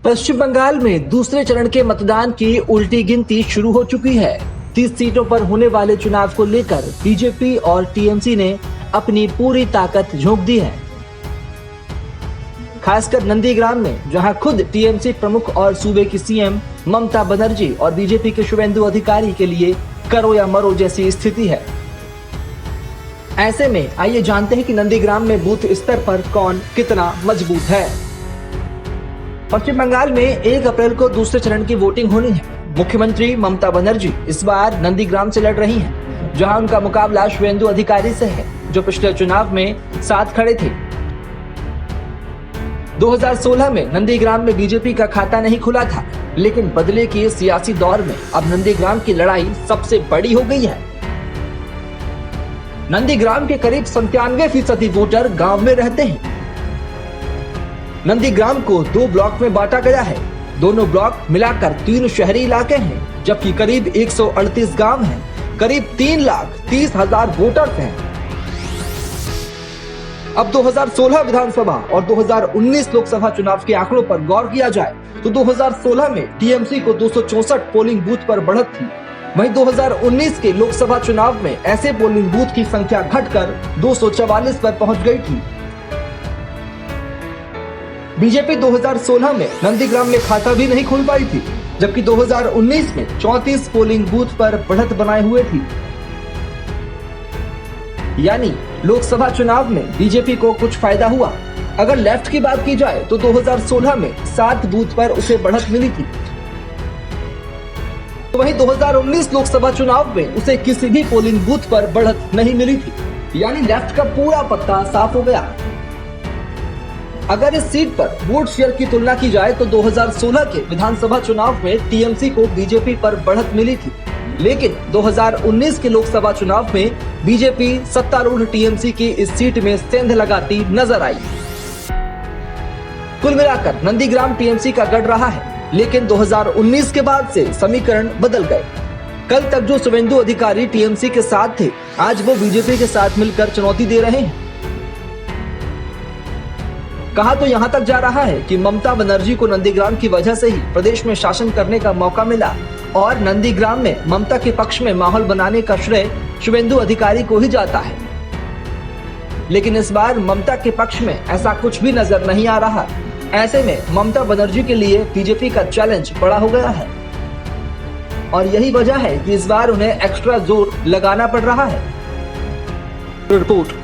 पश्चिम बंगाल में दूसरे चरण के मतदान की उल्टी गिनती शुरू हो चुकी है। 30 सीटों पर होने वाले चुनाव को लेकर बीजेपी और टीएमसी ने अपनी पूरी ताकत झोंक दी है। खासकर नंदीग्राम में, जहां खुद टीएमसी प्रमुख और सूबे की सीएम ममता बनर्जी और बीजेपी के शुवेंदु अधिकारी के लिए करो या मरो जैसी स्थिति है। ऐसे में आइए जानते हैं कि नंदीग्राम में बूथ स्तर पर कौन कितना मजबूत है। पश्चिम बंगाल में 1 अप्रैल को दूसरे चरण की वोटिंग होनी है। मुख्यमंत्री ममता बनर्जी इस बार नंदीग्राम से लड़ रही हैं, जहां उनका मुकाबला शुवेंदु अधिकारी से है, जो पिछले चुनाव में साथ खड़े थे। 2016 में नंदीग्राम में बीजेपी का खाता नहीं खुला था, लेकिन बदले के सियासी दौर में अब नंदीग्राम की लड़ाई सबसे बड़ी हो गई है। नंदीग्राम के करीब 97% वोटर गांव में रहते हैं। नंदीग्राम को 2 ब्लॉक में बांटा गया है। दोनों ब्लॉक मिलाकर 3 शहरी इलाके हैं, जबकि करीब 138 गांव हैं। करीब 3,30,000 वोटर्स हैं। अब 2016 विधानसभा और 2019 लोकसभा चुनाव के आंकड़ों पर गौर किया जाए तो 2016 में टीएमसी को 264 पोलिंग बूथ पर बढ़त थी। वहीं 2019 के लोकसभा चुनाव में ऐसे पोलिंग बूथ की संख्या घटकर 244 पर पहुंच गई थी। बीजेपी 2016 में नंदीग्राम में खाता भी नहीं खोल पाई थी, जबकि 2019 में 34 पोलिंग बूथ पर बढ़त बनाए हुए थी। यानी लोकसभा चुनाव में बीजेपी को कुछ फायदा हुआ। अगर लेफ्ट की बात की जाए तो 2016 में 7 बूथ पर उसे बढ़त मिली थी, तो वहीं 2019 लोकसभा चुनाव में उसे किसी भी पोलिंग बूथ पर बढ़त नहीं मिली थी। यानी लेफ्ट का पूरा पत्ता साफ हो गया। अगर इस सीट पर वोट शेयर की तुलना की जाए तो 2016 के विधानसभा चुनाव में टीएमसी को बीजेपी पर बढ़त मिली थी, लेकिन 2019 के लोकसभा चुनाव में बीजेपी सत्तारूढ़ टीएमसी की इस सीट में सेंध लगाती नजर आई। कुल मिलाकर नंदीग्राम टीएमसी का गढ़ रहा है, लेकिन 2019 के बाद से समीकरण बदल गए। कल तक जो शुवेंदु अधिकारी टीएमसी के साथ थे, आज वो बीजेपी के साथ मिलकर चुनौती दे रहे हैं। कहा तो यहाँ तक जा रहा है कि ममता बनर्जी को नंदीग्राम की वजह से ही प्रदेश में शासन करने का मौका मिला और नंदीग्राम में ममता के पक्ष में माहौल बनाने का श्रेय शुवेंदु अधिकारी को ही जाता है। लेकिन इस बार ममता के पक्ष में ऐसा कुछ भी नजर नहीं आ रहा। ऐसे में ममता बनर्जी के लिए बीजेपी का चैलेंज बड़ा हो गया है और यही वजह है कि इस बार उन्हें एक्स्ट्रा जोर लगाना पड़ रहा है। रिपोर्ट